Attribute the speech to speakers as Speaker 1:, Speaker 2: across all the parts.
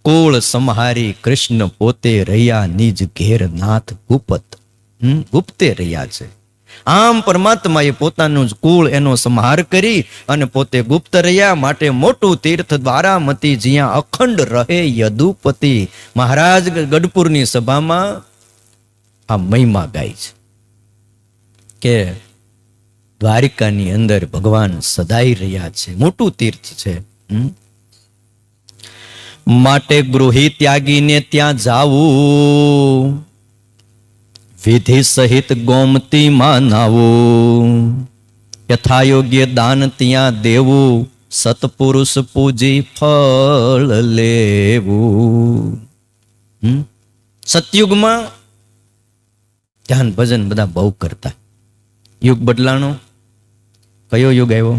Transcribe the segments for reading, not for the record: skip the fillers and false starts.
Speaker 1: કુળ સંહારી કૃષ્ણ પોતે રહ્યા નિજ ઘેર નાથ ગુપ્ત. ગુપ્તે રહ્યા છે. આમ પરમાત્માએ પોતાનું જ કુળ એનો સંહાર કરી અને પોતે ગુપ્ત રહ્યા. માટે મોટું તીર્થ દ્વારામતી જ્યાં અખંડ રહે યદુપતિ. મહારાજ ગઢપુરની સભામાં આ મહિમા ગાય છે કે દ્વારિકાની અંદર ભગવાન સદાઈ રહ્યા છે. મોટું તીર્થ છે. માટે ગૃહી ત્યાગીને ત્યાં જાવું, વિધિ સહિત ગોમતી માં નાવું, યથાયોગ્ય દાન ત્યાં દેવું, સતપુરુષ પૂજી ફળ લેવું. સતયુગમાં ધ્યાન ભજન બધા બહુ કરતા. યુગ બદલાણો. કયો યુગ આવ્યો?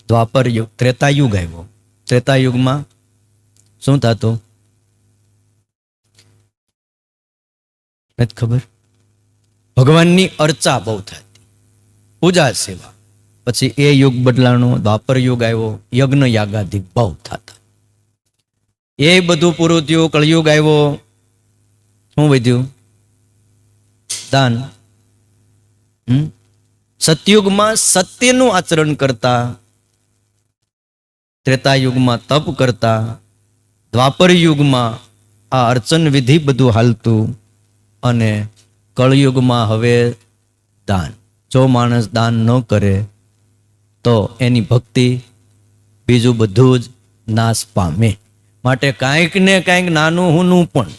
Speaker 1: દ્વાપર યુગ. ત્રેતાયુગ આવ્યો. ત્રેતાયુગમાં શું થતું નથી ખબર? ભગવાનની અર્ચા બહુ થતી, પૂજા સેવા. પછી એ યુગ બદલાણો, દ્વાપર યુગ આવ્યો, યજ્ઞ યાગાદિ બહુ થતા. એ બધું પૂરું થયું. કળયુગ આવ્યો. શું વધ્યું? દાન. સતયુગમાં સત્યનું આચરણ કરતા, ત્રેતાયુગમાં તપ કરતા, દ્વાપર યુગમાં આ અર્ચન વિધિ બધું હાલતું, અને કળયુગમાં હવે દાન. જો માણસ દાન ન કરે તો એની ભક્તિ બીજું બધું જ નાશ પામે. માટે કાંઈક ને કાંઈક નાનું હુનું પણ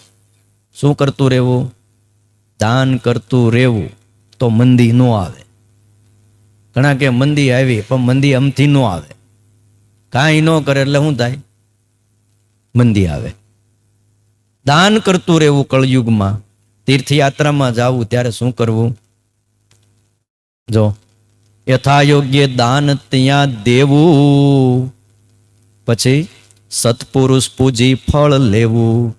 Speaker 1: શું કરતું રહેવું? દાન કરતું રહેવું. તો મંદી ન આવે. ઘણા કે મંદી આવી, પણ મંદી અમથી ન આવે. કાંઈ ન કરે એટલે શું થાય? મંદી આવે. દાન કરતું રહેવું. કળયુગમાં તીર્થયાત્રામાં જાવું ત્યારે શું કરવું? જો યથાયોગ્ય દાન ત્યાં દેવું, પછી સત્પુરુષ પૂજી ફળ લેવું.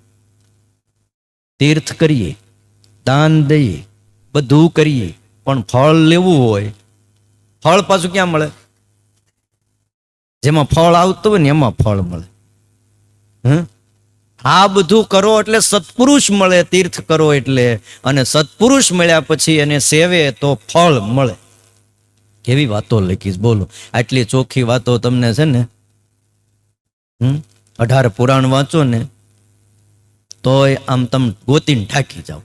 Speaker 1: તીર્થ કરીએ, દાન દઈએ, બધું કરીએ, પણ ફળ લેવું હોય, ફળ પાછું ક્યાં મળે? જેમાં ફળ આવતું હોય ને એમાં ફળ મળે. આ બધું કરો એટલે સત્પુરુષ મળે. તીર્થ કરો એટલે, અને સત્પુરુષ મળ્યા પછી એને સેવે તો ફળ મળે. કેવી વાતો લખીશ બોલો. આટલી ચોખ્ખી વાતો તમને છે ને 18 પુરાણ વાંચો ને તોય આમ તમે ગોતીને ઠાકી જાઓ.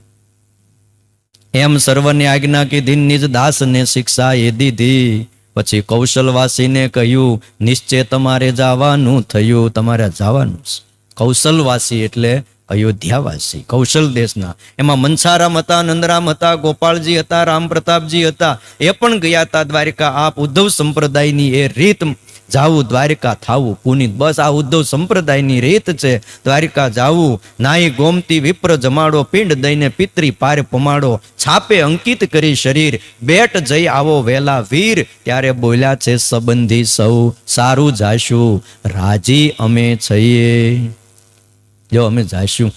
Speaker 1: એમ સર્વને આજ્ઞા કીધી, નિજ દાસને શિક્ષા એ દીધી. પછી કૌશલવાસીને કહ્યું, નિશ્ચય તમારે જવાનું થયું. તમારે જવાનું. કૌશલવાસી એટલે અયોધ્યાવાસી, કૌશલ દેશના. એમાં મનસારામ હતા, નંદરામ હતા, ગોપાળજી હતા, રામ પ્રતાપજી હતા. એ પણ ગયા હતા દ્વારિકા. આપ ઉદ્ધવ સંપ્રદાયની એ રીત જાવું, દ્વારિકા થાવું પુનિત. બસ આ ઉદ્ધવ સંપ્રદાયની રીત છે. દ્વારિકા જાવું, નાઈ ગોમતી વિપ્ર જમાડો, પિંડ દઈને પિતરી પાર પમાડો, છાપે અંકિત કરી શરીર, બેટ જઈ આવો વેલા વીર. ત્યારે બોલ્યા છે સંબંધી સૌ, સારું જાશું રાજી અમે છીએ. જો અમે જાશું,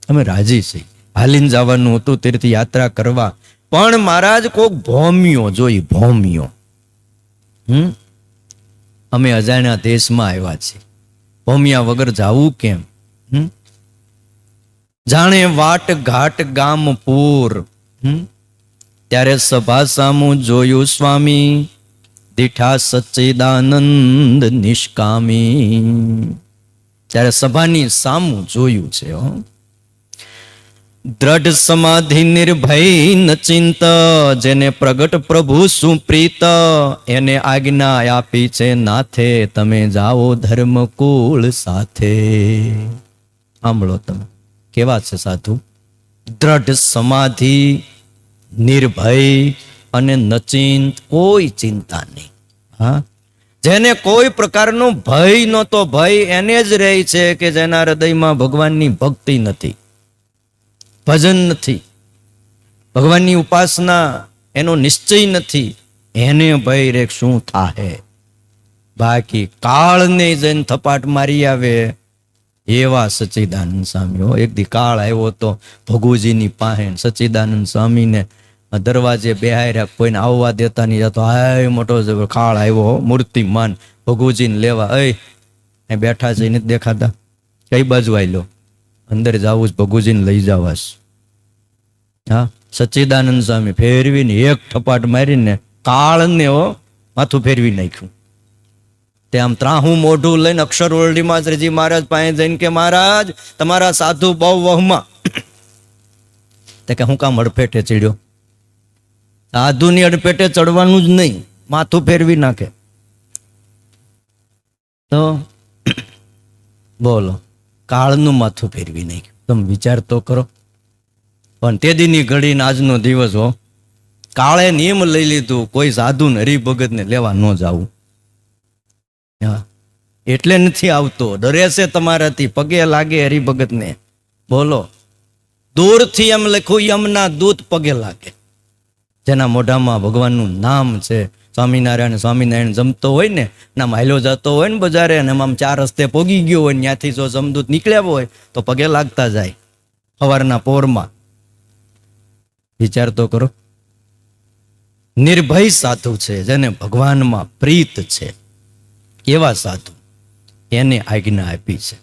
Speaker 1: અમે રાજી છીએ. હાલીને જવાનું હતું તીર્થ યાત્રા કરવા, પણ મહારાજ કોક ભોમિયો જોઈ. ભોમિયો. અમે અજાણ્યા દેશમાં આવ્યા છીએ, ભોમિયા વગર જાવું કેમ? જાણે વાટ ઘાટ ગામ પૂર. ત્યારે સભા સામું જોયું સ્વામી, દીઠા સચ્ચિદાનંદ નિષ્કામી. ત્યારે સભાની સામું જોયું છે. દ્રઢ સમાધિ નિર્ભય ન ચિંત, જેને પ્રગટ પ્રભુ સુપ્રીત. એને આજ્ઞા આપી છે નાથે, તમે જાઓ ધર્મકુળ સાથે. સાંભળો તમે કેવા છે સાધુ. દ્રઢ સમાધિ, નિર્ભય અને નચિંત, કોઈ ચિંતા નહીં. હા, જેને કોઈ પ્રકારનો ભય નહોતો. ભય એને જ રહે છે કે જેના હૃદયમાં ભગવાનની ભક્તિ નથી, ભજન નથી, ભગવાનની ઉપાસના એનો નિશ્ચય નથી. એને ભય રે શું થાહે. બાકી કાળને જઈને થપાટ મારી આવે એવા સચ્ચિદાનંદ સ્વામી. એક દી કાળ આવ્યો તો ભગુજીની પાસે. સચ્ચિદાનંદ સ્વામીને દરવાજે બેહાર્યા, કોઈને આવવા દેતા નહીં. જતો હાય મોટો કાળ આવ્યો, મૂર્તિમાન ભગુજીને લેવા. એ બેઠા છે નથી દેખાતા? કઈ બાજુ આયલો? અંદર જાવું જ, ભગુજીને લઈ જવાશ. હા, સચ્ચિદાનંદ સ્વામી ફેરવીને એક થપાટ મારીને કાળને માથું ફેરવી નાખ્યું. તે આમ ત્રાહું મોઢું લઈને અક્ષર ઓરડીમાં શ્રીજી મહારાજ પાસે જઈને કે મહારાજ તમારા સાધુ બહુ વહમાં. તે કે હું કામ અડફેટે ચડ્યો? સાધુની અડફેટે ચડવાનું જ નહીં, માથું ફેરવી નાખે. તો બોલો, કાળનું માથું ફેરવી નાખ્યું. તમે વિચાર તો કરો. પણ તે દીની ઘડીને આજનો દિવસ કાળે નિયમ લઈ લીધું, કોઈ સાધુ ને હરિભગત ને લેવા ન જાવું. એટલે નથી આવતો, ડરે છે તમારાથી, પગે લાગે હરિભગત ને. બોલો, દૂરથી એમ લખ્યું યમના દૂત પગે લાગે. જેના મોઢામાં ભગવાનનું નામ છે, સ્વામિનારાયણ સ્વામિનારાયણ જમતો હોય ને, નામ હાલ્યો જતો હોય ને બજારે, અને આમ 4 રસ્તે પોગી ગયો હોય, ત્યાંથી જો જમદૂત નીકળ્યા હોય તો પગે લાગતા જાય સવારના પોરમાં. વિચાર તો કરો. નિર્ભય સાધુ છે, જેને ભગવાનમાં પ્રીત છે, કેવા સાધુ, એને આજ્ઞા આપી છે.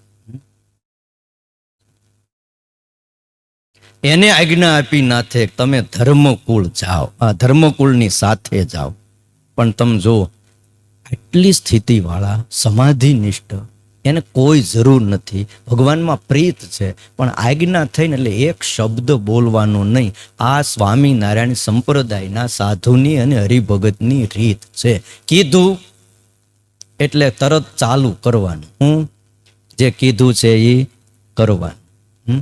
Speaker 1: એને આજ્ઞા આપી નાથે તમે ધર્મકુળ જાઓ, આ ધર્મકુળની સાથે જાઓ. પણ તમે જો, આટલી સ્થિતિવાળા સમાધિનિષ્ઠ, એને કોઈ જરૂર નથી, ભગવાનમાં પ્રીત છે, પણ આજ્ઞા થઈને એટલે એક શબ્દ બોલવાનો નહીં. આ સ્વામિનારાયણ સંપ્રદાયના સાધુની અને હરિભગતની રીત છે. કીધું એટલે તરત ચાલુ કરવાનું. જે કીધું છે એ કરવાનું.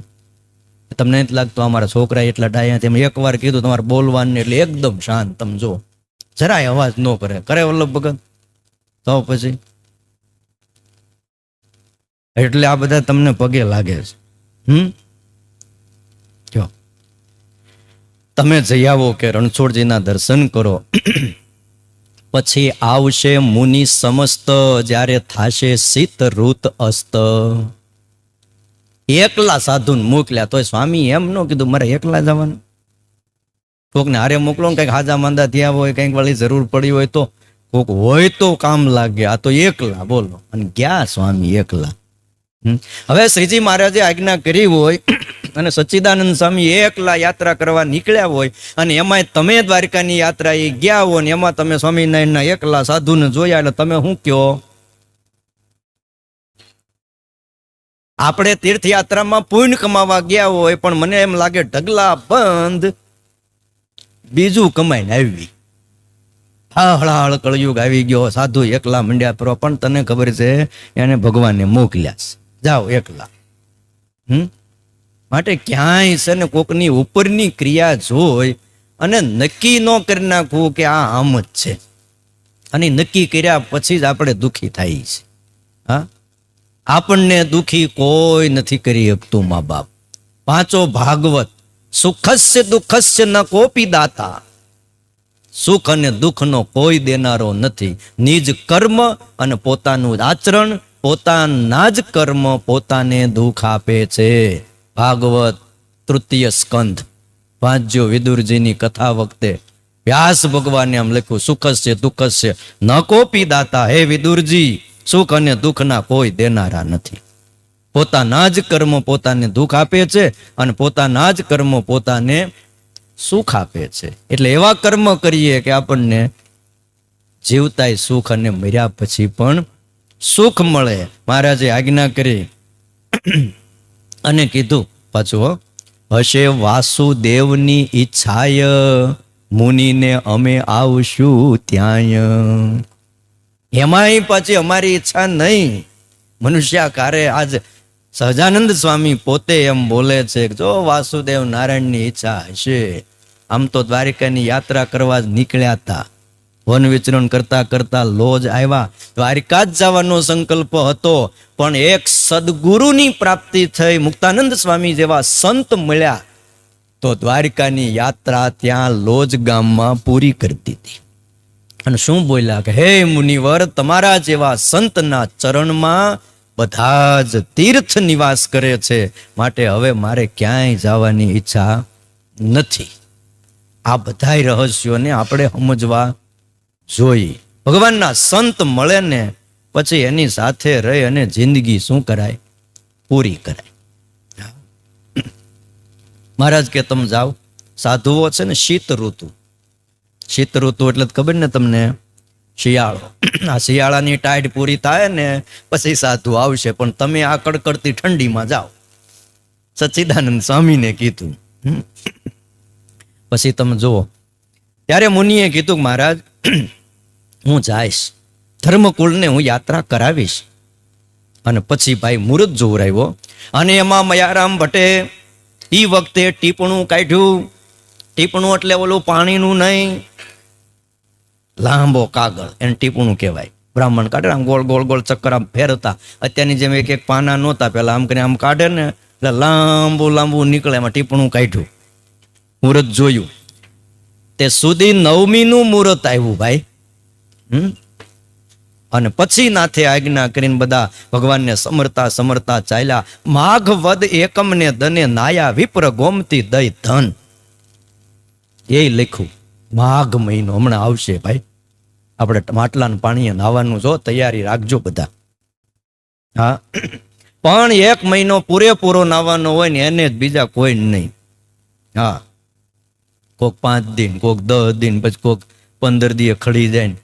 Speaker 1: તમને નથી લાગતું અમારા છોકરા એટલા ડાયા, તેમ એકવાર કીધું તમારે બોલવાનું એટલે એકદમ શાંત. તમે જો, જરાય અવાજ ન કરે. કરે વલ્લભ ભગત? તો પછી એટલે આ બધા તમને પગે લાગે છે. જો તમે જઈ આવો કે રણછોડજીના દર્શન કરો, પછી આવશે મુનિ સમસ્ત, જ્યારે થાશે શીત ઋત અસ્ત. એકલા સાધુને મોકલ્યા તોય સ્વામી એમ ન કીધું મારે એકલા જવાનું. કોકને હારે મોકલો ને, કંઈક હાજા માંદા થયા હોય, કંઈક વાળી જરૂર પડી હોય તો કોક હોય તો કામ લાગે. આ તો એકલા, બોલો. અને ગયા સ્વામી એકલા. હવે શ્રીજી મહારાજે આજ્ઞા કરી હોય અને સચ્ચિદાનંદ સ્વામી એકલા યાત્રા કરવા નીકળ્યા હોય, અને એમાંય તમે દ્વારકાની યાત્રા એ ગયા હોય, ને એમાં તમે સ્વામિનારાયણના એકલા સાધુને જોયા, એટલે તમે શું કહો? આપણે તીર્થયાત્રામાં પુણ્ય કમાવા ગયા હોય, પણ મને એમ લાગે ઢગલા બંધ બીજું કમાઈને આવી. હળાહળ કળયુગ આવી ગયો, સાધુ એકલા મંડ્યા ફરવા. પણ તને ખબર છે એને ભગવાને મોકલ્યા છે, જાઓ એકલા. માટે ક્યાંય છે ને કોકની ઉપરની ક્રિયા જોઈ અને નક્કી ન કરી નાખવું કે આ આમ જ છે, અને નક્કી કર્યા પછી જ આપણે દુઃખી થાય છે. હા, આપણને દુઃખી કોઈ નથી કરી શકતું મા બાપ. પાંચો ભાગવત, સુખસ્ય દુઃખસ્ય ન કોપી દાતા. સુખ અને દુઃખનો કોઈ દેનારો નથી. નિજ કર્મ અને પોતાનું આચરણ, પોતાના જ કર્મ પોતાને દુઃખ આપે છે. ભાગવત તૃતીય સ્કંધ વાંચજો. વિદુરજીની કથા વખતે વ્યાસ ભગવાને આમ લખ્યું, સુખસ્ય દુઃખસ્ય ન કોપી દાતા. હે વિદુરજી, સુખ અને દુઃખના કોઈ દેનારા નથી. પોતાના જ કર્મ પોતાને દુઃખ આપે છે, અને પોતાના જ કર્મ પોતાને સુખ આપે છે. એટલે એવા કર્મ કરીએ કે આપણને જીવતાય સુખ અને મર્યા પછી પણ સુખ મળે. મહારાજે આજ્ઞા કરી અને કીધું પાછું, હશે વાસુદેવની ઈચ્છાય, મુનિને અમે આવશું ત્યાંય. એમાંય પાછી અમારી ઈચ્છા નહીં, મનુષ્યાકારે. આજ સહજાનંદ સ્વામી પોતે એમ બોલે છે કે જો વાસુદેવ નારાયણની ઈચ્છા હશે, આમ તો દ્વારિકાની યાત્રા કરવા જ નીકળ્યા હતા. વન વિચરણ કરતા કરતા લોજ આવ્યા. દ્વારિકા જ જવાનો સંકલ્પ હતો, પણ એક સદગુરુની પ્રાપ્તિ થઈ, મુક્તાનંદ સ્વામી જેવા સંત મળ્યા, તો દ્વારિકાની યાત્રા ત્યાં લોજ ગામમાં પૂરી કરી દીધી. અને શું બોલ્યા કે હે મુનિવર, તમારા જેવા સંતના ચરણમાં બધા જ તીર્થ નિવાસ કરે છે, માટે હવે મારે ક્યાંય જવાની ઈચ્છા નથી. આ બધા રહસ્યોને આપણે સમજવા જોઈએ. ભગવાનના સંત મળે ને પછી એની સાથે રહી અને જિંદગી શું કરાય? પૂરી કરાય. મહારાજ કે તમે જાઓ, સાધુઓ છે ને શીત ઋતુ એટલે ખબર ને તમને, શિયાળો. આ શિયાળાની ટાઈડ પૂરી થાય ને પછી સાધુ આવશે, પણ તમે આ કડકડતી ઠંડીમાં જાઓ. સચ્ચિદાનંદ સ્વામીને કીધું. પછી તમે જુઓ, ત્યારે મુનિએ કીધું મહારાજ હું જઈશ, ધર્મકુળને હું યાત્રા કરાવીશ. અને પછી ભાઈ મુહૂર્ત જોવરાવ્યો, અને એમાં મયારામ ભટ્ટે એ વખતે ટીપણું કાઢ્યું. ટીપણું એટલે ઓલું પાણીનું નહીં, લાંબો કાગળ, એને ટીપણું કહેવાય. બ્રાહ્મણ કાઢે આમ ગોળ ગોળ ગોળ ચક્કર આમ ફેરતા. અત્યારની જેમ એક એક પાના નહોતા, પેલા આમ કરીને આમ કાઢે ને એટલે લાંબુ લાંબુ નીકળે, એમાં ટીપણું કાઢ્યું, મુહૂર્ત જોયું. તે સુધી 9મીનું મુહૂર્ત આવ્યું ભાઈ. અને પછી નાથે આજ્ઞા કરીને બધા ભગવાનને સમરતા સમરતા ચાલ્યા. માઘ વદ એકમને દને નાયા વિપ્ર ગોમતી દઈ ધન. એ લખ્યું, માઘ મહિનો હમણાં આવશે ભાઈ, આપણે માટલાના પાણીએ નાવાનું, જો તૈયારી રાખજો બધા. હા, પણ 1 મહિનો પૂરેપૂરો નાવાનો હોય ને એને જ, બીજા કોઈ નહીં. હા, કોક 5 દિન, કોક 10 દિન, પછી કોક 15 દીએ ખડી જાય ને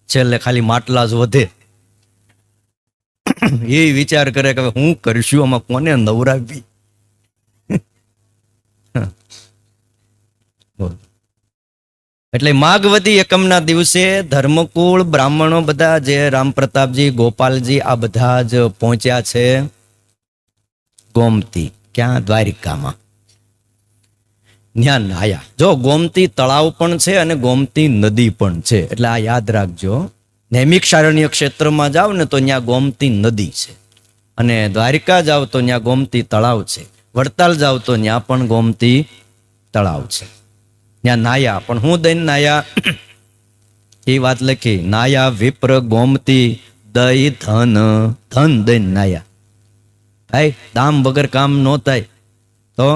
Speaker 1: છેલ્લે ખાલી માટલા જ વધે. એ વિચાર કરે કે હું કરશું, આમાં કોને નવરાવી. એટલે માઘવદી એકમના દિવસે ધર્મકુળ બ્રાહ્મણો બધા, જે રામ પ્રતાપજી, ગોપાલજી, આ બધા જ પહોંચ્યા છે ગોમતી. ક્યાં? દ્વારિકામાં. ત્યાં નાયા. જો ગોમતી તળાવ પણ છે અને ગોમતી નદી પણ છે, એટલે આ યાદ રાખજો. નૈમિષારણ્ય ક્ષેત્રમાં જાઓ ને તો ત્યાં ગોમતી નદી છે, અને દ્વારિકા જાઓ તો ત્યાં ગોમતી તળાવ છે. વડતાલ જાઓ તો ત્યાં પણ ગોમતી તળાવ છે. ત્યાં નાયા, પણ હું દઈને નાયા એ વાત લખી. નાયા વિપ્ર ગોમતી દઈ ધન. ધન દઈને નાયા ભાઈ, દામ વગર કામ ન થાય. તો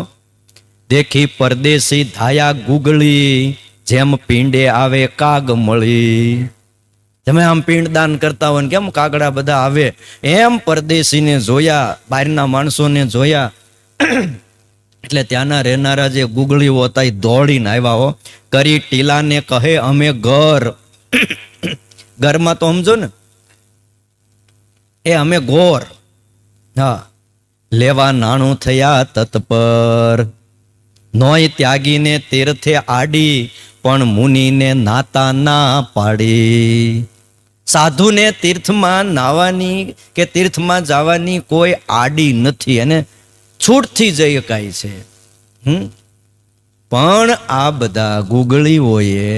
Speaker 1: દેખી પરદેશી ધાયા ગુગળી, જેમ પીંડે આવે કાગ મળી. તમે આમ પિંડદાન કરતા હોય ને કેમ કાગડા બધા આવે, એમ પરદેશીને જોયા, બહારના માણસોને જોયા. એટલે ત્યાંના રહેનારા જે ગુગળીઓ હતા એ દોડીને આવ્યા હો. કરી ટીલાને કહે અમે ઘર. ઘરમાં તો સમજો ને, એ અમે ગોર. હા, લેવા નાણું થયા તત્પર. નોય ત્યાગીને તીર્થે આડી, પણ મુનિને નાતા ના પાડી. સાધુને તીર્થમાં નાવાની કે તીર્થમાં જવાની કોઈ આડી નથી, અને છૂટથી જઈ શકાય છે. પણ આ બધા ગુગળીઓએ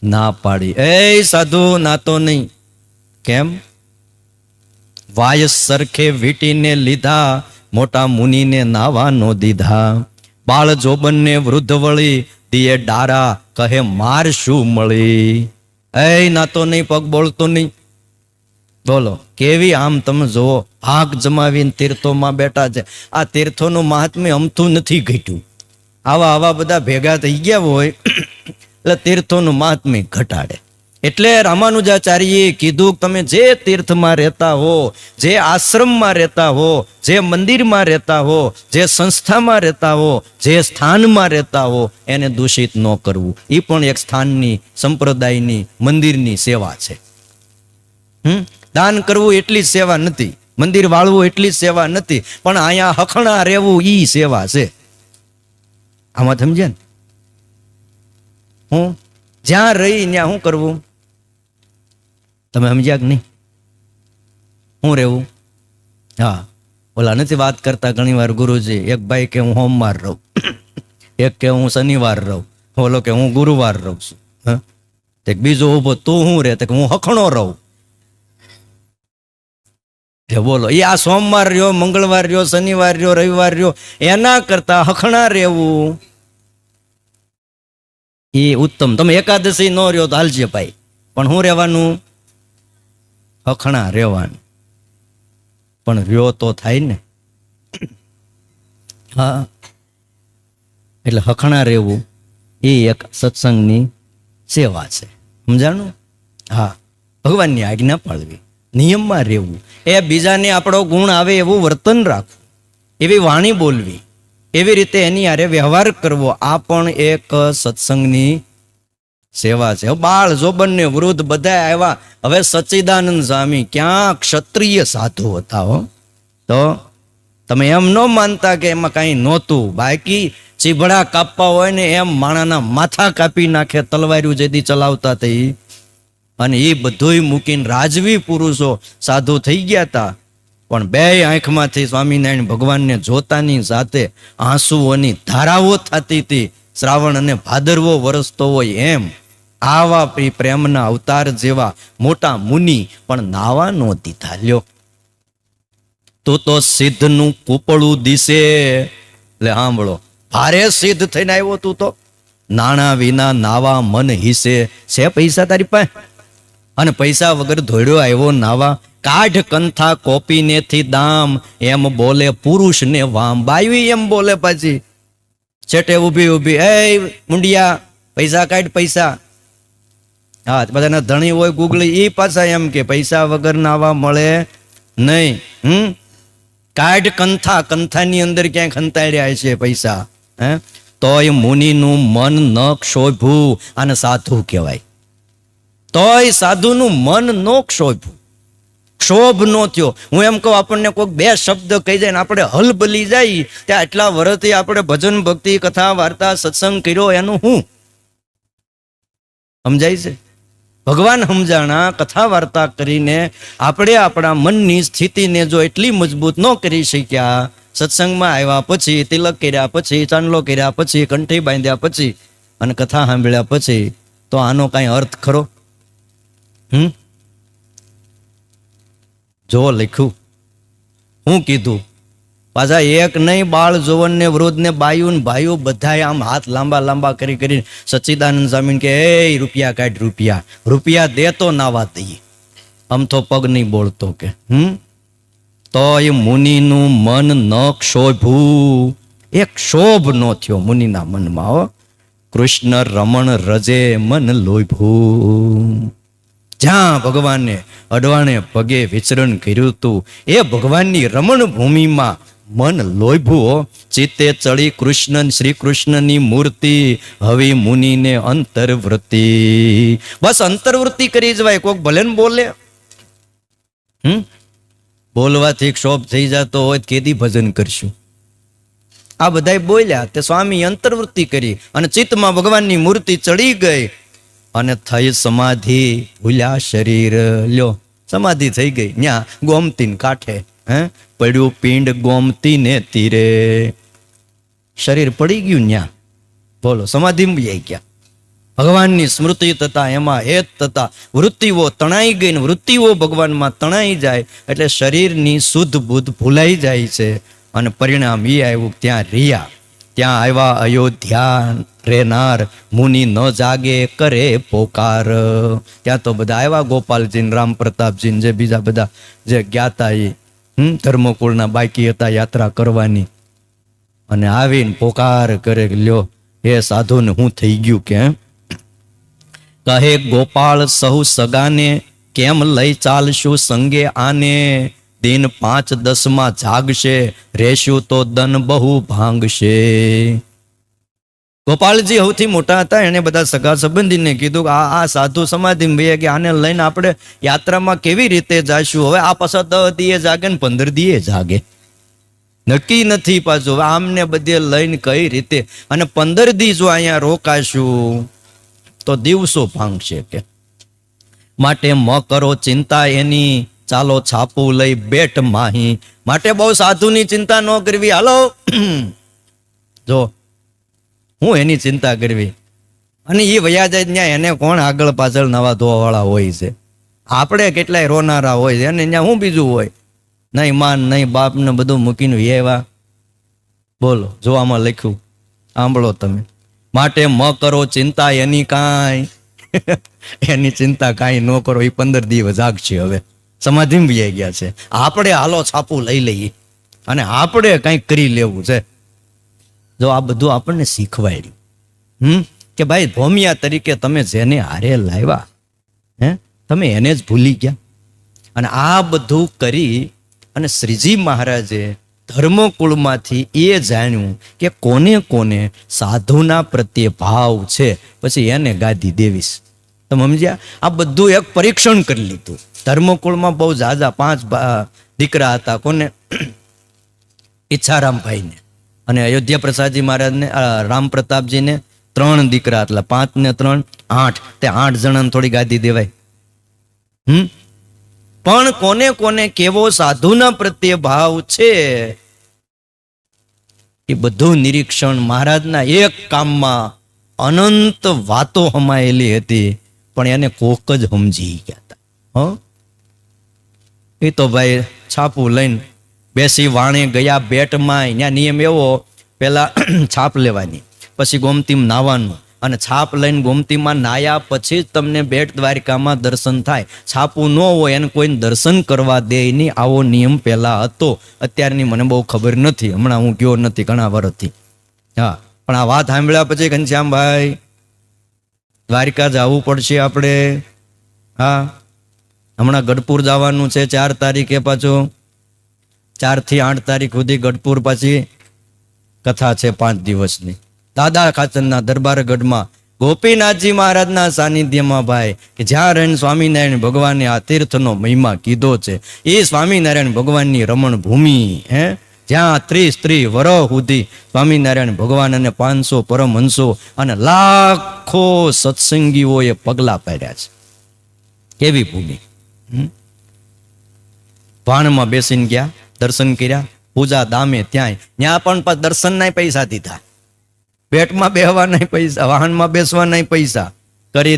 Speaker 1: ના પાડી. એ સાધુ નાતો નહીં. કેમ? વાય સરખે વીટીને લીધા, મોટા મુનિને નાવા નો દીધા. બાળ જોબનને વૃદ્ધ વળી, દિયે ડારા કહે માર શું મળી. એ નાતો નહીં, પગ બોલતો નહીં. બોલો કેવી આમ તમે જુઓ, ભાગ જમાવીને તીર્થોમાં બેઠા છે. આ તીર્થોનું મહાત્મ્ય અમથું નથી ઘટ્યું. આવા બધા ભેગા થઈ ગયા હોય એટલે તીર્થોનું મહાત્મ્ય ઘટાડે. એટલે રામાનુજાચાર્યએ કીધું, તમે જે તીર્થમાં રહેતા હો, જે આશ્રમમાં રહેતા હો, જે મંદિરમાં રહેતા હો, જે સંસ્થામાં રહેતા હો, જે સ્થાનમાં રહેતા હો, એને દૂષિત ન કરવું. એ પણ એક સ્થાનની, સંપ્રદાયની, મંદિરની સેવા છે. દાન કરવું એટલી જ સેવા નથી, મંદિર વાળવું એટલી જ સેવા નથી, પણ અહીંયા હખણા રહેવું ઈ સેવા છે. આમાં સમજે ને, હું જ્યાં રહી ત્યાં શું કરવું, તમે સમજ્યા કે નહીં? શું રહેવું? હા, ઓલા નથી વાત કરતા ઘણી વાર ગુરુજી, એક ભાઈ કે હું સોમવાર રહું, એક કે હું શનિવાર રહું, ઓલો કે હું ગુરુવાર રહું છું. બીજો ઉભો તું શું રહે, હું હખણો રહું. બોલો, એ આ સોમવાર રહ્યો, મંગળવાર રહ્યો, શનિવાર રહ્યો, રવિવાર રહ્યો, એના કરતા હખણા રહેવું એ ઉત્તમ. તમે એકાદશી ન રહ્યો તો હાલજે ભાઈ, પણ શું રહેવાનું? હખણા રહેવાનું. પણ રહ્યો તો થાય ને. હા, એટલે હખણા રહેવું એ એક સત્સંગની સેવા છે. સમજાણું? હા, ભગવાનની આજ્ઞા પાળવી. નિયમમાં રહેવું, એ બીજાને આપણો ગુણ આવે એવું વર્તન રાખવું, એવી વાણી બોલવી, એવી રીતે એની હારે વ્યવહાર કરવો, આ પણ એક સત્સંગની સેવા છે. બાળ જોબન ને વૃદ્ધ બધા આવ્યા. હવે સચ્ચિદાનંદ સ્વામી ક્યાં ક્ષત્રિય સાધુ હતા હો. તો તમે એમ ન માનતા કે એમાં કાંઈ નહોતું. બાકી ચીભડા કાપવા હોય ને એમ માણાના માથા કાપી નાખે, તલવાર્યું જેથી ચલાવતા થઈ. અને એ બધુંય મૂકીને રાજવી પુરુષો સાધુ થઈ ગયા હતા. પણ બે આંખમાંથી સ્વામિનારાયણ ભગવાનને જોતાની સાથે આંસુઓની ધારાઓ થતી હતી. શ્રાવણ અને ભાદરવો વરસતો હોય એમ. આવા પ્રેમના અવતાર જેવા મોટા મુનિ પણ નાવા નો દીધા. લ્યો, તું તો સિદ્ધનું કૂપળું દિશે. એટલે સાંભળો, ભારે સિદ્ધ થઈને આવ્યો તું તો. નાણા વિના નાવા મન હિસે. છે પૈસા તારી પાસે? અને પૈસા વગર ધોડ્યો આવ્યો નાવા. કાઢ કંથા કોપીને થી દામ, એમ બોલે પુરુષ ને વામ. બાયું એમ બોલે પાછી છેટે ઊભી ઊભી, એ મુંડિયા પૈસા કાઢ, પૈસા. હા, બધાના ધણી હોય ગુગલી, એ પાછા એમ કે પૈસા વગર નાવા મળે નહીં. કાઢ કંથા, કંથાની અંદર ક્યાંય ખંતાડ્યા છે પૈસા. તોય મુનિનું મન ન ક્ષોભ્યું. અને સાધુ કહેવાય. તોય સાધુનું મન ન ક્ષોભ્યું, ક્ષોભ નો થયો. હું એમ કહું, આપણને કોઈક બે શબ્દ કહી જાય ને આપણે હલબલી જાય, ત્યાં આટલા વર્ષથી આપણે ભજન ભક્તિ કથા વાર્તા સત્સંગ કર્યો, એનું શું સમજાય છે? ભગવાન સમજાણા કથા વાર્તા કરીને આપણે આપણા મનની સ્થિતિને જો એટલી મજબૂત ન કરી શક્યા, સત્સંગમાં આવ્યા પછી, તિલક કર્યા પછી, ચાંદલો કર્યા પછી, કંઠી બાંધ્યા પછી અને કથા સાંભળ્યા પછી, તો આનો કાંઈ અર્થ ખરો? જો લખ્યું, હું કીધું પાછા એક નહીં, બાળ જોવન ને વૃદ્ધ ને બાયું ને ભાઈઓ બધાએ આમ હાથ લાંબા લાંબા કરી કરીને સચ્ચિદાનંદ સ્વામી કે એ રૂપિયા કાઢ, રૂપિયા, રૂપિયા દે તો નાવા દઈએ. આમ તો પગ નહીં બોલતો કે તો એ મુનિનું મન ન ક્ષોભ્યું. એક ક્ષોભ નો થયો મુનિના મનમાં. હો, કૃષ્ણ રમણ રજે મન લોભ્યું. જ્યાં ભગવાનને અડવાણે પગે વિચરણ કર્યું હતું, એ ભગવાનની રમણ ભૂમિમાં મન લોભ્યું. ચિત્તે ચડી કૃષ્ણ, શ્રી કૃષ્ણની મૂર્તિ, હવે મુનિને અંતર્વૃત્તિ. બસ અંતર્વૃત્તિ કરી જવાય. કોક ભલે ને બોલે, બોલવાથી ક્ષોભ થઈ જતો હોય, કેદી ભજન કરશું? આ બધા બોલ્યા, તે સ્વામી અંતર્વૃત્તિ કરી અને ચિત્તમાં ભગવાનની મૂર્તિ ચડી ગઈ અને થઈ સમાધિ. ભૂલ્યા શરીર. લ્યો, સમાધિ થઈ ગઈ. ન્યા ગોમતી કાંઠે પડ્યું પિંડ ગોમતી ને તીરે. શરીર પડી ગયું ન્યા. બોલો, સમાધિમાં જઈ ગયા. ભગવાનની સ્મૃતિ થતા, એમાં હેત થતા વૃત્તિઓ તણાઈ ગઈ ને વૃત્તિઓ ભગવાનમાં તણાઈ જાય એટલે શરીરની શુદ્ધ બુદ્ધ ભૂલાઈ જાય છે. અને પરિણામ એ આવ્યું, ત્યાં રહ્યા. ત્યાં આવ્યા અયોધ્યા રેનાર, મુનિ ન જાગે કરે પોકાર. ત્યાં તો બધા આવ્યા, ગોપાલજી, રામ પ્રતાપજી, જે બીજા બધા જે જ્ઞાતા એ ધર્મકુળના બાકી હતા યાત્રા કરવાની. અને આવીને પોકાર કરે, લ્યો એ સાધુને હું થઈ ગયું કે? કહે ગોપાળ સહુ સગાને, કેમ લઈ ચાલશું સંગે આને? દિન 5-10 જાગશે, રેશું તો દન બહુ ભાંગશે. ગોપાલજી સૌથી મોટા હતા. એને બધા સગા સંબંધીને કીધું કે આ સાધુ સમાધિમાં ભૈયા કે આને લઈને આપણે યાત્રામાં કેવી રીતે જાશું? હવે આ પાછા 10 દીએ જાગે ને 15 દીએ જાગે, નક્કી નથી પાછું. હવે આમને બધે લઈને કઈ રીતે? અને 15 દી જો અહીંયા રોકાશું તો દિવસો ભાંગશે કે. માટે મ કરો ચિંતા એની, ચાલો છાપું લઈ બેટ માહી. માટે બહુ સાધુની ચિંતા ન કરવી. હાલો, જો હું એની ચિંતા કરવી. અને એ વયા જાય ત્યાં એને કોણ આગળ પાછળ નવા ધોવા વાળા હોય છે? આપણે કેટલાય રોનારા હોય છે, અને ત્યાં શું બીજું હોય? નહીં માન નહીં બાપ ને બધું મૂકીને એવા. બોલો, જો આમાં લખ્યું, સાંભળો તમે. માટે મ કરો ચિંતા એની કાંઈ. એની ચિંતા કાંઈ ન કરો. એ 15 દિવસ જાગશે. હવે સમાધિમાં ભી ગયા છે. આપણે હાલો છાપું લઈ લઈએ અને આપણે કંઈક કરી લેવું છે. જો આ બધું આપણને શીખવાડ્યું કે ભાઈ ભોમિયા તરીકે તમે જેને હારે લાવ્યા તમે એને જ ભૂલી ગયા. અને આ બધું કરી અને શ્રીજી મહારાજે ધર્મકુળમાંથી એ જાણ્યું કે કોને કોને સાધુના પ્રત્યે ભાવ છે, પછી એને ગાદી દેવીશ. તમે સમજ્યા? આ બધું એક પરીક્ષણ કરી લીધું. ધર્મકુળમાં બહુ ઝાઝા 5 દીકરા હતા. કોને? ઈચ્છારામભાઈને. અને અયોધ્યા પ્રસાદજી મહારાજને, રામ પ્રતાપજીને 3 દીકરા, એટલે 5 ને 3 8. તે 8 જણાને થોડી ગાદી દેવાય? પણ કોને કોને કેવો સાધુના પ્રત્યે ભાવ છે એ બધું નિરીક્ષણ મહારાજના એક કામમાં અનંત વાતો હમાયેલી હતી, પણ એને કોક જ સમજી ગયા હતા. એ તો ભાઈ છાપું લઈને બેસી વાણે ગયા બેટમાં. અહીંયા નિયમ એવો, પેલા છાપ લેવાની, પછી ગોમતીમાં નાવાનું, અને છાપ લઈને ગોમતીમાં નાયા પછી જ તમને બેટ દ્વારિકામાં દર્શન થાય. છાપું ન હોય એને કોઈને દર્શન કરવા દે નહીં, આવો નિયમ પહેલા હતો. અત્યારની મને બહુ ખબર નથી, હમણાં હું ગયો નથી ઘણા વર્ષથી. હા, પણ આ વાત સાંભળ્યા પછી ઘનશ્યામભાઈ દ્વારિકા જવું પડશે આપણે. હા, હમણાં ગઢપુર જવાનું છે 4 તારીખે, પાછું 4 થી 8 તારીખ સુધી ગઢપુર પાછી કથા છે 5 દિવસની. દાદા ખાચરના દરબારગઢમાં ગોપીનાથજી મહારાજના સાનિધ્યમાં ભાઈ, કે જ્યાં રહીને સ્વામિનારાયણ ભગવાને આ તીર્થનો મહિમા કીધો છે. એ સ્વામિનારાયણ ભગવાનની રમણ ભૂમિ, જ્યાં 30 વર્ષ સુધી સ્વામિનારાયણ ભગવાન અને 500 પરમહંસો અને લાખો સત્સંગીઓએ પગલા પાડ્યા છે. કેવી ભૂમિ! ભાણમાં બેસીને ગયા, દર્શન કર્યા, પૂજા દામે ત્યાં પણ દર્શનના પૈસા દીધા, બેટમાં બેહવાના પૈસા, વાહનમાં બેસવાના પૈસા કરી.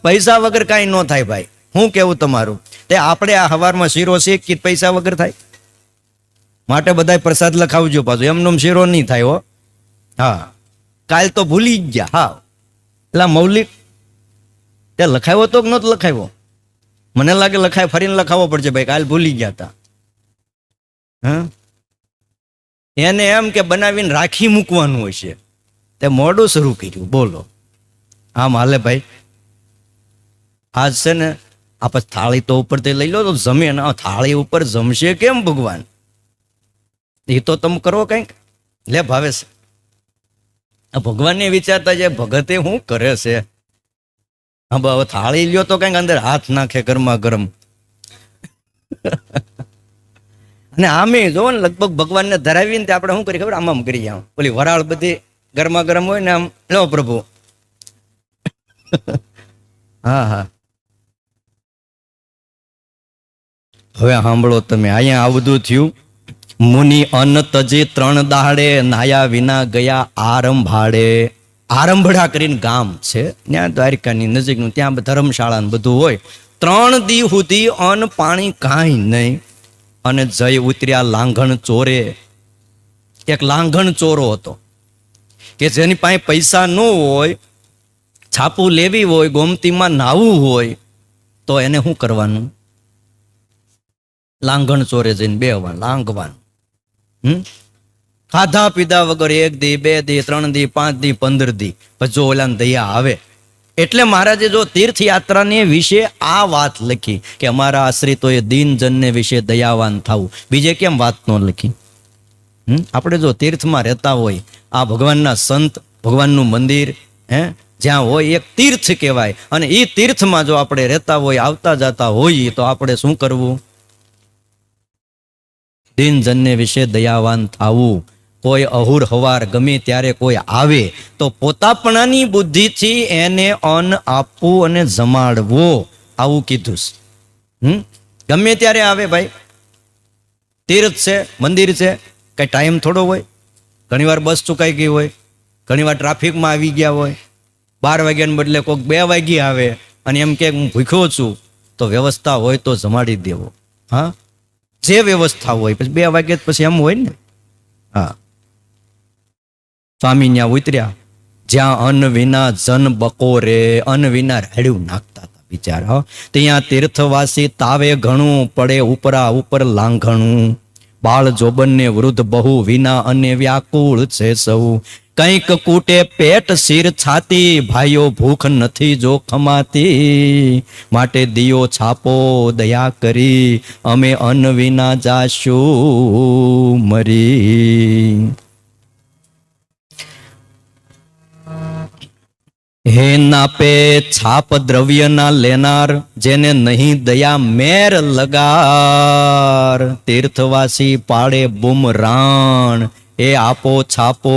Speaker 1: પૈસા વગર કાંઈ ન થાય ભાઈ. હું કેવું તમારું? તે આપણે આ હવારમાં શીરો શેકી પૈસા વગર થાય? માટે બધા પ્રસાદ લખાવજો પાછું, એમનો શીરો નહીં થાય હો. હા, કાલ તો ભૂલી જ ગયા. હા, એટલે મૌલિક તે લખાવ્યો તો કે નહોતો લખાવ્યો? મને લાગે લખાય, ફરીને લખાવવો પડશે ભાઈ, કાલ ભૂલી ગયા હતા. હા, એને એમ કે બનાવીને રાખી મૂકવાનું હોય છે, તે મોડું શરૂ કર્યું. બોલો, આમ હાલે ભાઈ? આજ છે ને આપણે થાળી તો ઉપરથી લઈ લો તો જમે ને, થાળી ઉપર જમશે કેમ ભગવાન? એ તો તમે કરો કંઈક. લે ભાવેશ, ભગવાનને વિચારતા છે ભગતે શું કરે છે? હા, હવે થાળી લ્યો તો કંઈક અંદર હાથ નાખે ગરમા ગરમ. અને આમે જો ને લગભગ ભગવાનને ધરાવીને તે આપણે શું કરી ખબર? આમ કરી આમ ઓલી વરાળ બધી ગરમા ગરમ હોય ને, આમ લો પ્રભુ. હા હા, હવે સાંભળો તમે. અહીંયા આ બધું થયું. મુનિ અન્ન તજી 3 દાડે, નાયા વિના ગયા આરંભાડે. આરંભડા કરીને ગામ છે ત્યાં દ્વારિકાની નજીકનું, ત્યાં ધર્મશાળા બધું હોય. 3 દી સુધી અન્ન પાણી કાંઈ નહીં. અને જય ઉતર્યા લાંઘણ ચોરે. એક લાંઘણ ચોરો હતો કે જેની પાસે પૈસા ન હોય, છાપું લેવી હોય, ગોમતીમાં નાવું હોય, તો એને શું કરવાનું? લાંઘણ ચોરે જઈને બેહવાનું, લાંઘવાનું. ખાધા પીધા વગર 1 દી 2 દી 3 દી 5 દી 15 દી, પછી જો ઓલાને દયા આવે. એટલે મહારાજે જો તીર્થયાત્રાને વિશે આ વાત લખી કે અમારા આશ્રિતોએ દીનજનને વિશે દયાવાન થવું. બીજે કેમ વાત ન લખી? આપણે જો તીર્થમાં રહેતા હોય, આ ભગવાનના સંત, ભગવાનનું મંદિર જ્યાં હોય, એક તીર્થ કહેવાય. અને એ તીર્થમાં જો આપણે રહેતા હોય, આવતા જતા હોઈએ, તો આપણે શું કરવું? દીનજનને વિશે દયાવાન થવું. કોઈ અહુર હવાર ગમે ત્યારે કોઈ આવે તો પોતાપણાની બુદ્ધિથી એને અન્ન આપવું અને જમાડવો, આવું કીધું છે. ગમે ત્યારે આવે ભાઈ, તીર્થ છે, મંદિર છે, કઈ ટાઈમ થોડો હોય. ઘણીવાર બસ ચૂકાઈ ગઈ હોય, ઘણીવાર ટ્રાફિકમાં આવી ગયા હોય, 12 વાગ્યાને બદલે કોઈક 2 વાગ્યે આવે અને એમ કે હું ભૂખ્યો છું, તો વ્યવસ્થા હોય તો જમાડી દેવો. હા, જે વ્યવસ્થા હોય. પછી 2 વાગ્યા પછી એમ હોય ને. હા, સ્વામી ત્યાં ઉતર્યા, જ્યાં અન્ન વિના જન બકોરે. અન્ન વિના રાડ્યું નાખતા હતા બિચારા. ત્યાં તીર્થવાસી તાવે ઘણું પડે ઉપરા ઉપર લાંઘણું. બાળ જોબનને વૃદ્ધ બહુ વિના અને વ્યાકુળ છે સૌ. કંઈક કૂટે પેટ શિર છાતી, ભાઈઓ ભૂખ નથી જો ખમાતી. માટે દિયો છાપો દયા કરી, અમે અન્ન વિના જાશું મરી. હે નાપે છાપ દ્રવ્યના લેનાર, જેને નહીં દયા મેર લગાર. તીર્થવાસી પાડે બુમરાણ, એ આપો છાપો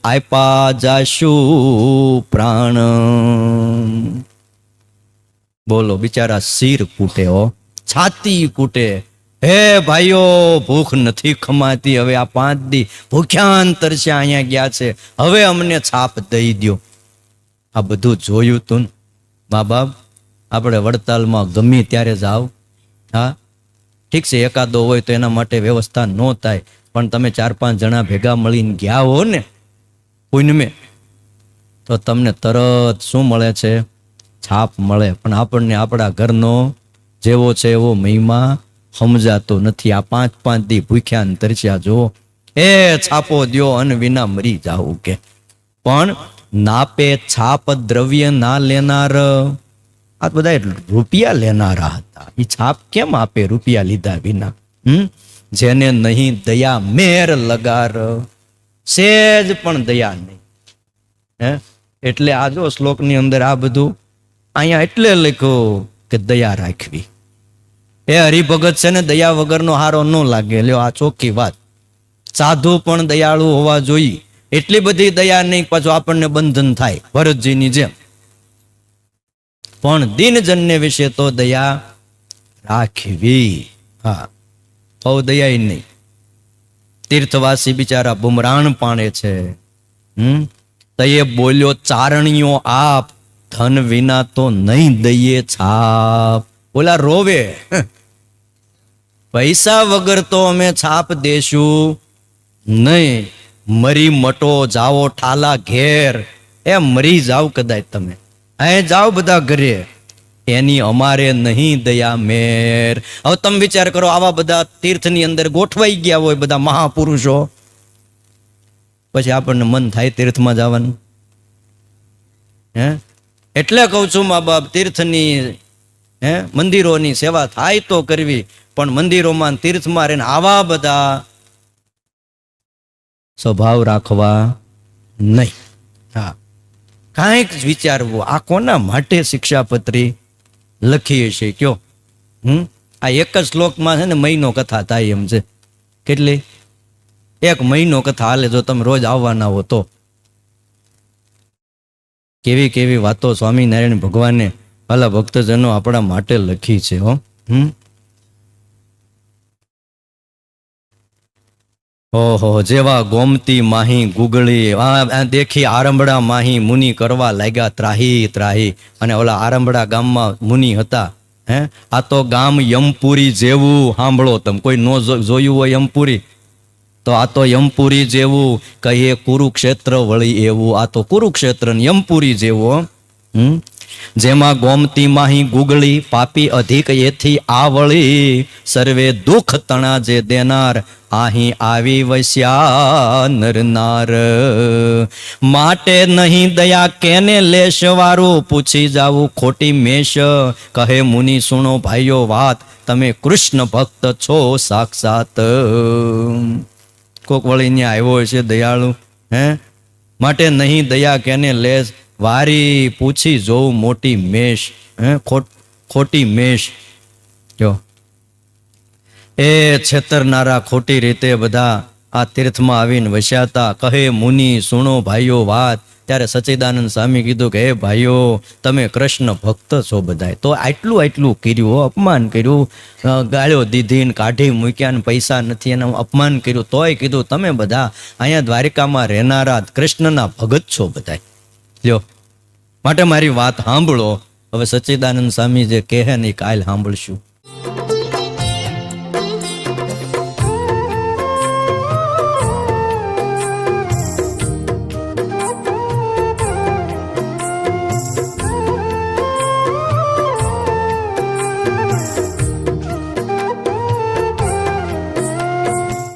Speaker 1: આપ્યા જાશું પ્રાણ. બોલો, બિચારા શિર કૂટે હો, છાતી કૂટે. હે ભાઈઓ, ભૂખ નથી ખમાતી, હવે આ 5 દી ભૂખ્યાંતર છે અહીંયા ગયા છે, હવે અમને છાપ દઈ દ્યો. આ બધું જોયું તું મા બાપ. આપણે વડતાલમાં ગમે ત્યારે જાઓ, હા ઠીક છે, એકાદો હોય તો એના માટે વ્યવસ્થા ન થાય, પણ તમે 4-5 જણા ભેગા મળીને ગયા હો ને પુણ્યમે, તો તમને તરત શું મળે છે? છાપ મળે. પણ આપણને આપણા ઘરનો જેવો છે એવો મહિમા સમજાતો નથી. આ 5-5 દી ભૂખ્યા ને તરસ્યા જો, એ છાપો દ્યો અને વિના મરી જાવું કે. પણ નાપે છાપ દ્રવ્ય ના લેનાર, આ બધા રૂપિયા લેનારા હતા. એ છાપ કેમ આપે રૂપિયા લીધા વિના? જેને નહીં દયા મેર લગાર, સેજ પણ દયા નહીં. હે એટલે આ જો શ્લોકની અંદર આ બધું અહીંયા એટલે લખ્યું કે દયા રાખવી. એ હરિભગત છે ને દયા વગરનો હારો ન લાગે. લ્યો, આ ચોખ્ખી વાત. સાધુ પણ દયાળુ હોવા જોઈએ. એટલી બધી દયા નહીં, પાછું આપણને બંધન થાય ભરતજીની જેમ. પણ દિનજનને વિશે તો દયા રાખવી. હા, બહુ દયા નહીં. તીર્થવાસી બિચારા બુમરાણ પાણે છે. તયે બોલ્યો ચારણીઓ આપ, ધન વિના તો નહીં દઈએ છાપ. ઓલા રોવે, પૈસા વગર તો અમે છાપ દેશું નહીં. મરી મટો જાઓ ઠાલા ઘેર. એ મરી જાવ કદાચ તમે, અહીં જાઓ બધા ઘરે, એની અમારે નહીં દયા મેર. હવે તમે વિચાર કરો, આવા બધા તીર્થની અંદર ગોઠવાઈ ગયા હોય બધા મહાપુરુષો, પછી આપણને મન થાય તીર્થમાં જવાનું? હે એટલે કહું છું મા બાપ, તીર્થની મંદિરોની સેવા થાય તો કરવી, પણ મંદિરોમાં તીર્થમાં રહીને આવા બધા સ્વભાવ રાખવા નહીં. હા, કાંઈક વિચારવું. આ કોના માટે શિક્ષાપત્રી લખી છે કયો? આ એક જ શ્લોકમાં છે ને મહિનો કથા થાય એમ છે. કેટલી? 1 મહિનો કથા હાલે જો તમે રોજ આવવાના હો તો. કેવી કેવી વાતો સ્વામિનારાયણ ભગવાને ભલા ભક્તજનો આપણા માટે લખી છે હો. ઓહો, જેવા ગોમતી માહી ગુગળી, દેખી આરંભડા માહી મુનિ કરવા લાગ્યા ત્રાહી ત્રાહી. અને ઓલા આરંભડા ગામમાં મુનિ હતા. આ તો ગામ યમપુરી જેવું. સાંભળો તમે, કોઈ નો જોયું હોય યમપુરી, તો આ તો યમપુરી જેવું. કહીએ કુરુક્ષેત્ર વળી એવું. આ તો કુરુક્ષેત્ર ને યમપુરી જેવું. જેમાં ગોમતી માહી ગુગળી, પાપી અધિક એથી આવળી. સર્વે દુઃખ તણા જે દેનાર, અહીં આવી વસ્યા નરનાર. માટે નહીં દયા કેને લેશ વારું, પૂછી જાવું ખોટી મેષ. કહે મુનિ સુણો ભાઈઓ વાત, તમે કૃષ્ણ ભક્ત છો સાક્ષાત. કોક વળી ત્યાં આવ્યો છે દયાળુ, માટે નહીં દયા કેને લેશ વારી, પૂછી જોઉં મોટી મેષ. ખોટી મેષ. જો એ છેતરનારા ખોટી રીતે બધા આ તીર્થમાં આવીને વસ્યા હતા. કહે મુનિ સુણો ભાઈઓ વાત. ત્યારે સચ્ચિદાનંદ સ્વામી કીધું કે હે ભાઈઓ, તમે કૃષ્ણ ભક્ત છો બધાય, તો આટલું કર્યું, અપમાન કર્યું, ગાળ્યો દીધી ને કાઢી મૂક્યા ને પૈસા નથી એનું અપમાન કર્યું, તોય કીધું તમે બધા અહીંયા દ્વારિકામાં રહેનારા કૃષ્ણના ભગત છો બધાય. લ્યો, માટે મારી વાત સાંભળો. હવે સચ્ચિદાનંદ સ્વામી જે કહે ને કાલ સાંભળશું.